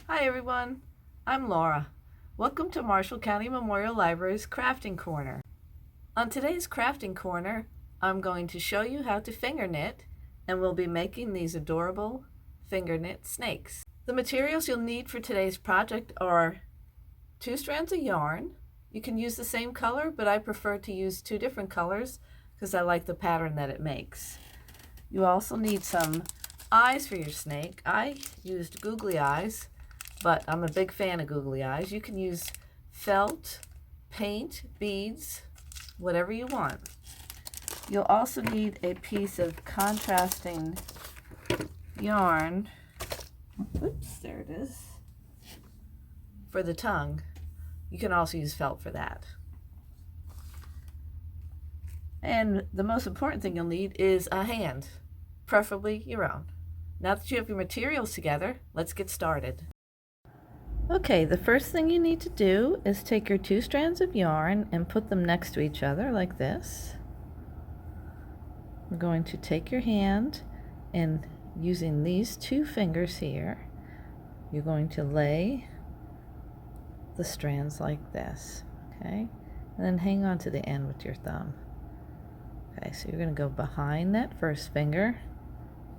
Hi everyone, I'm Laura. Welcome to Marshall County Memorial Library's Crafting Corner. On today's Crafting Corner, I'm going to show you how to finger knit, and we'll be making these adorable finger knit snakes. The materials you'll need for today's project are 2 strands of yarn. You can use the same color, but I prefer to use 2 different colors because I like the pattern that it makes. You also need some eyes for your snake. I used googly eyes, but I'm a big fan of googly eyes. You can use felt, paint, beads, whatever you want. You'll also need a piece of contrasting yarn. Oops, there it is. For the tongue. You can also use felt for that. And the most important thing you'll need is a hand, preferably your own. Now that you have your materials together, let's get started. Okay, the first thing you need to do is take your 2 strands of yarn and put them next to each other like this. We're going to take your hand and using these 2 fingers here, you're going to lay the strands like this, okay? And then hang on to the end with your thumb. Okay, so you're going to go behind that first finger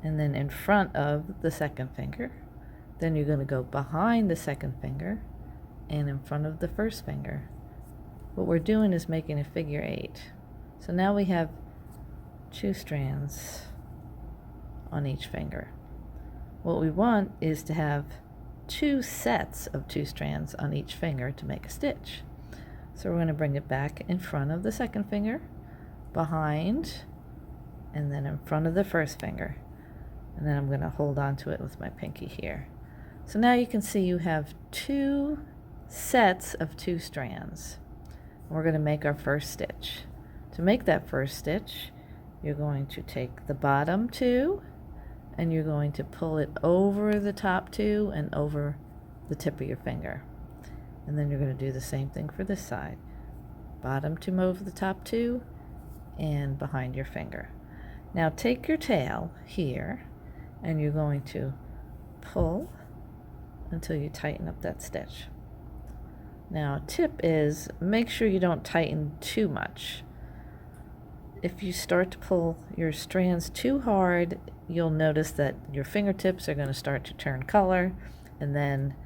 and then in front of the second finger. Then you're going to go behind the second finger and in front of the first finger. What we're doing is making a figure 8. So now we have 2 strands on each finger. What we want is to have 2 sets of 2 strands on each finger to make a stitch. So we're going to bring it back in front of the second finger, behind, and then in front of the first finger. And then I'm going to hold on to it with my pinky here. So now you can see you have 2 sets of 2 strands. We're going to make our first stitch. To make that first stitch, you're going to take the bottom 2 and you're going to pull it over the top 2 and over the tip of your finger. And then you're going to do the same thing for this side. Bottom 2 over the top 2 and behind your finger. Now take your tail here and you're going to pull until you tighten up that stitch. Now, tip is make sure you don't tighten too much. If you start to pull your strands too hard, you'll notice that your fingertips are going to start to turn color, and then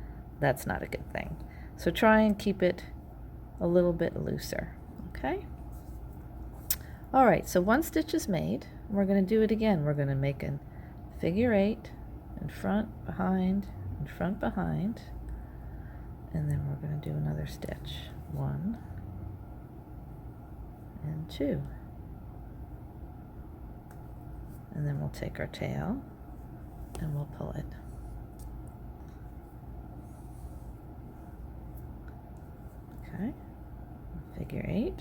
that's not a good thing. So try and keep it a little bit looser, okay? All right, so 1 stitch is made. We're going to do it again. We're going to make a figure 8 in front, behind, in front, behind, and then we're going to do another stitch. 1 and 2. And then we'll take our tail and we'll pull it. Okay, figure 8.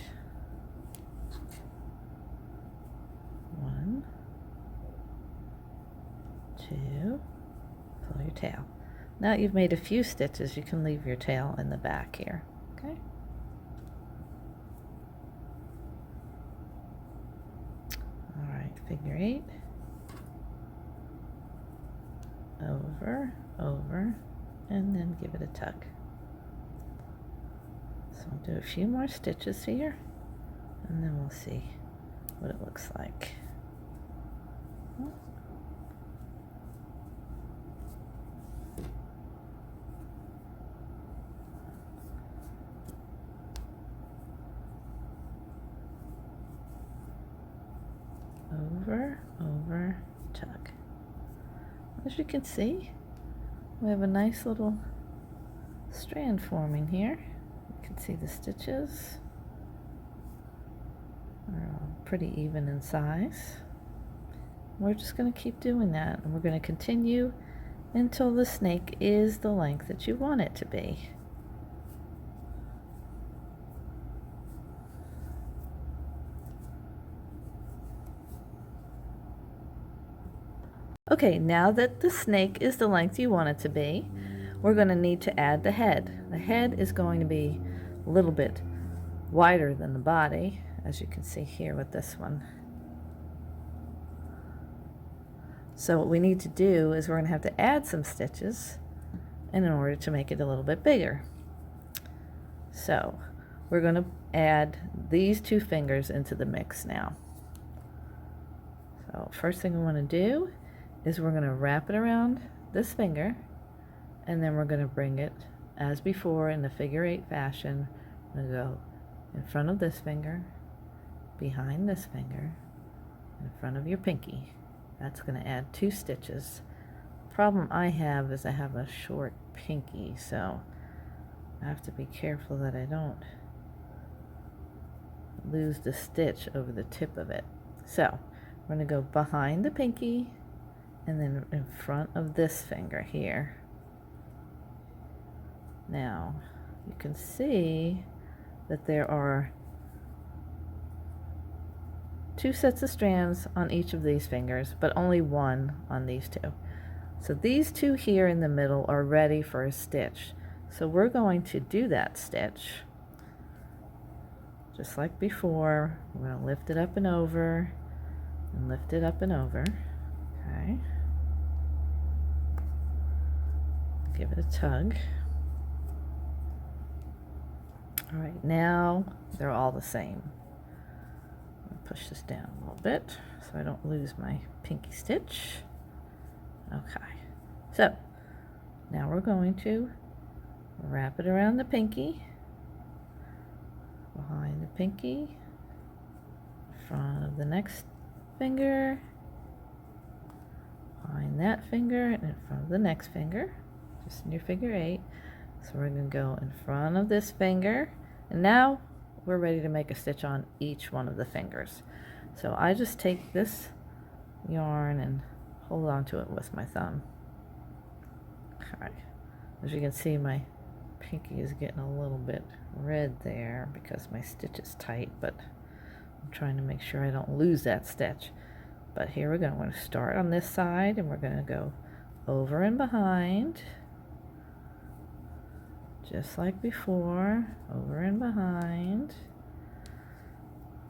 1, 2, pull your tail. Now that you've made a few stitches, you can leave your tail in the back here, okay? All right, figure 8. Over, over, and then give it a tug. So I'll do a few more stitches here, and then we'll see what it looks like. Over, over, tug. As you can see, we have a nice little strand forming here. You can see the stitches are all pretty even in size. We're just going to keep doing that, and we're going to continue until the snake is the length that you want it to be. Okay, now that the snake is the length you want it to be, we're going to need to add the head. The head is going to be a little bit wider than the body, as you can see here with this one. So what we need to do is we're going to have to add some stitches in order to make it a little bit bigger. So we're going to add these 2 fingers into the mix now. So first thing we want to do is we're going to wrap it around this finger, and then we're going to bring it, as before, in the figure 8 fashion. I'm going to go in front of this finger, behind this finger, in front of your pinky. That's going to add 2 stitches. The problem I have is I have a short pinky, so I have to be careful that I don't lose the stitch over the tip of it. So we're going to go behind the pinky and then in front of this finger here. Now you can see that there are 2 sets of strands on each of these fingers, but only 1 on these 2. So these 2 here in the middle are ready for a stitch. So we're going to do that stitch just like before. We're going to lift it up and over, and lift it up and over. Okay. Give it a tug. All right, now they're all the same. I'll push this down a little bit so I don't lose my pinky stitch. Okay, so now we're going to wrap it around the pinky, behind the pinky, front of the next finger, behind that finger, and in front of the next finger, just in your figure 8. So we're going to go in front of this finger, and now we're ready to make a stitch on each one of the fingers. So I just take this yarn and hold on to it with my thumb. Okay. As you can see, my pinky is getting a little bit red there because my stitch is tight, but I'm trying to make sure I don't lose that stitch. But here we go. I'm going to start on this side, and we're going to go over and behind, just like before. Over and behind,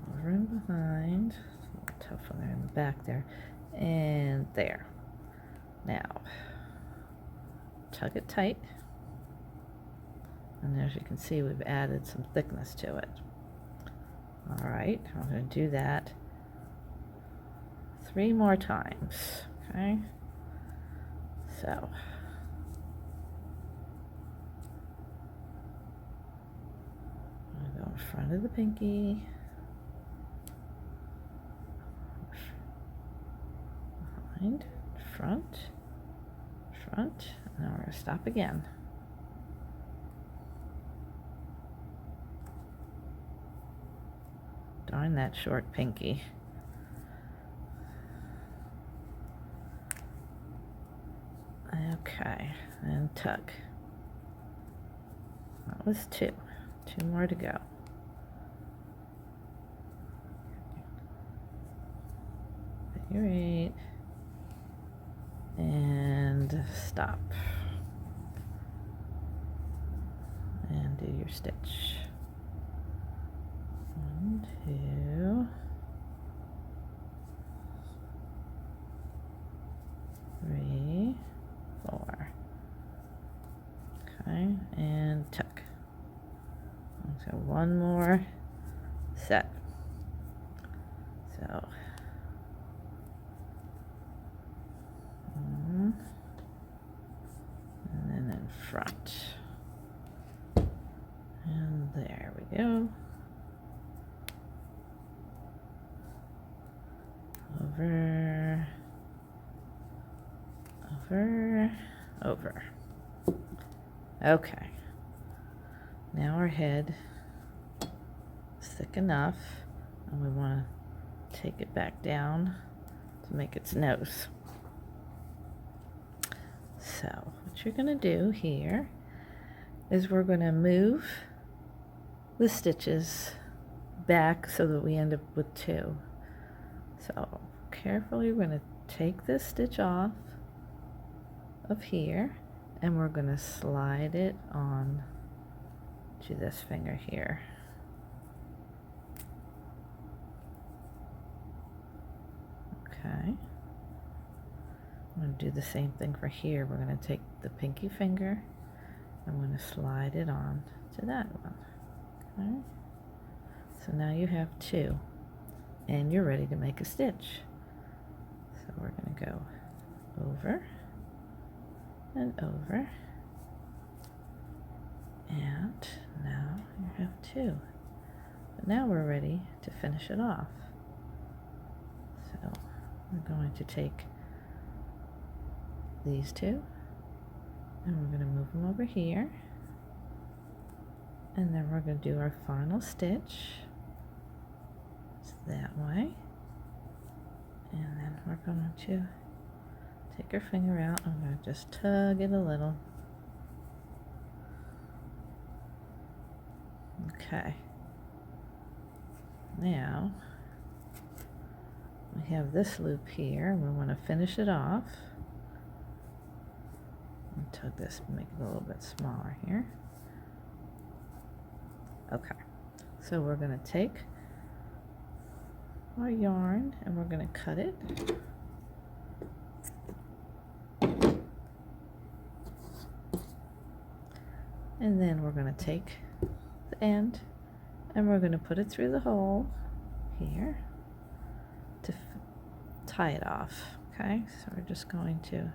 over and behind. It's a little tough one there in the back there, and there. Now tug it tight, and as you can see, we've added some thickness to it. All right, I'm going to do that 3 more times. Okay, so I'm going to go in front of the pinky, behind, front, front, and now we're going to stop again. Darn that short pinky. Okay, and tug. That was 2. 2 more to go. Figure 8. And stop. And do your stitch. 1, 2, 3, 4. Okay, and tuck. So 1 more set. So and then in front. And there we go. Over, over, over. Okay. Now our head is thick enough, and we want to take it back down to make its nose. So what you're going to do here is we're going to move the stitches back so that we end up with 2. So carefully we're going to take this stitch off of here, and we're going to slide it on do this finger here. Okay. I'm going to do the same thing for here. We're going to take the pinky finger. I'm going to slide it on to that one. Okay. So now you have two, and you're ready to make a stitch. So we're going to go over and over, and now you have two. But now we're ready to finish it off. So we're going to take these two, and we're going to move them over here, and then we're going to do our final stitch. It's that way, and then we're going to take our finger out. I'm going to just tug it a little. Okay. Now we have this loop here. We want to finish it off. I'll tug this and make it a little bit smaller here. Okay. So we're going to take our yarn and we're going to cut it. And then we're going to take the end and we're going to put it through the hole here to tie it off. Okay, so we're just going to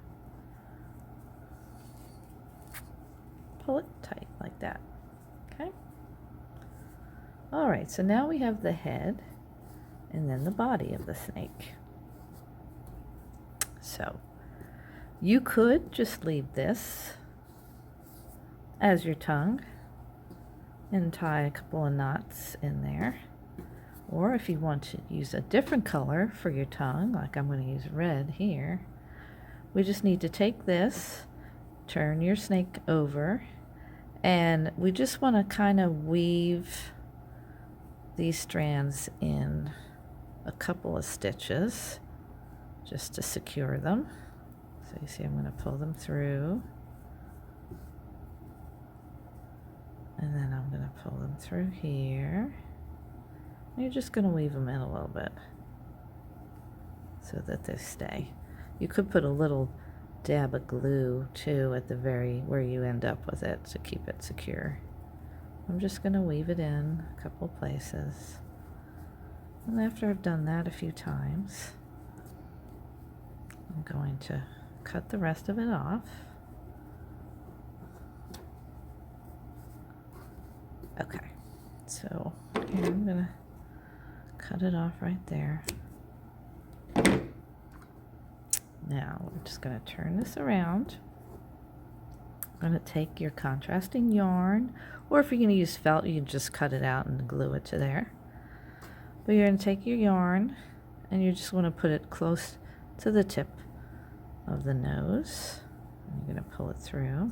pull it tight like that. Okay. All right, so now we have the head and then the body of the snake. So you could just leave this as your tongue and tie a couple of knots in there. Or if you want to use a different color for your tongue, like I'm going to use red here, we just need to take this, turn your snake over, and we just want to kind of weave these strands in a couple of stitches just to secure them. So you see I'm going to pull them through, and then I'm going to pull them through here. And you're just going to weave them in a little bit so that they stay. You could put a little dab of glue too at the very where you end up with it to keep it secure. I'm just going to weave it in a couple places. And after I've done that a few times, I'm going to cut the rest of it off. Okay, so here I'm going to cut it off right there. Now we're just going to turn this around. I'm going to take your contrasting yarn, or if you're going to use felt, you can just cut it out and glue it to there. But you're going to take your yarn and you just want to put it close to the tip of the nose. And you're going to pull it through.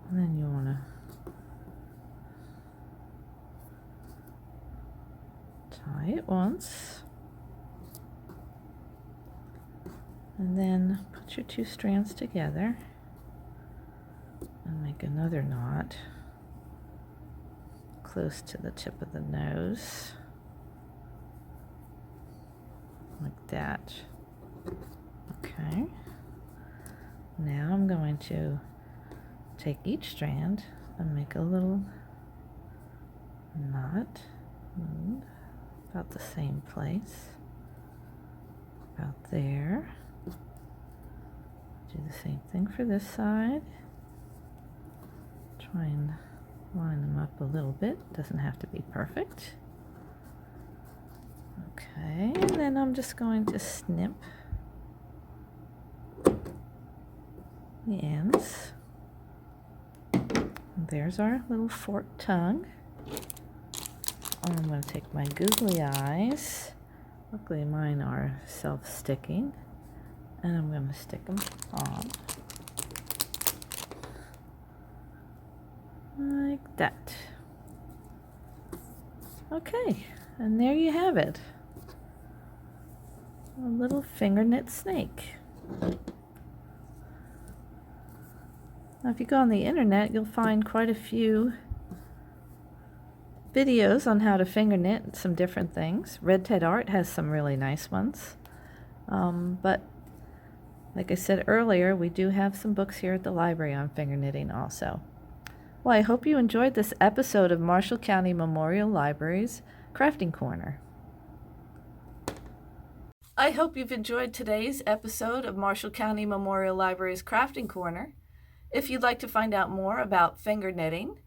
And then you want to tie it once, and then put your two strands together and make another knot close to the tip of the nose, like that. Okay, now I'm going to take each strand and make a little knot about the same place, about there. Do the same thing for this side. Try and line them up a little bit. Doesn't have to be perfect. Okay, and then I'm just going to snip the ends. There's our little forked tongue. I'm going to take my googly eyes. Luckily mine are self-sticking. And I'm going to stick them on. Like that. Okay, and there you have it. A little finger knit snake. Now, if you go on the internet, you'll find quite a few videos on how to finger knit some different things. Red Ted Art has some really nice ones. But like I said earlier, we do have some books here at the library on finger knitting also. Well, I hope you enjoyed this episode of Marshall County Memorial Library's Crafting Corner. I hope you've enjoyed today's episode of Marshall County Memorial Library's Crafting Corner. If you'd like to find out more about finger knitting,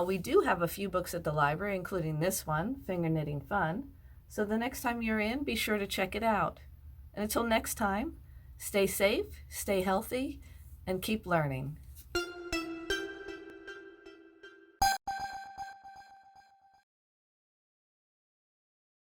we do have a few books at the library, including this one, Finger Knitting Fun. So the next time you're in, be sure to check it out. And until next time, stay safe, stay healthy, and keep learning.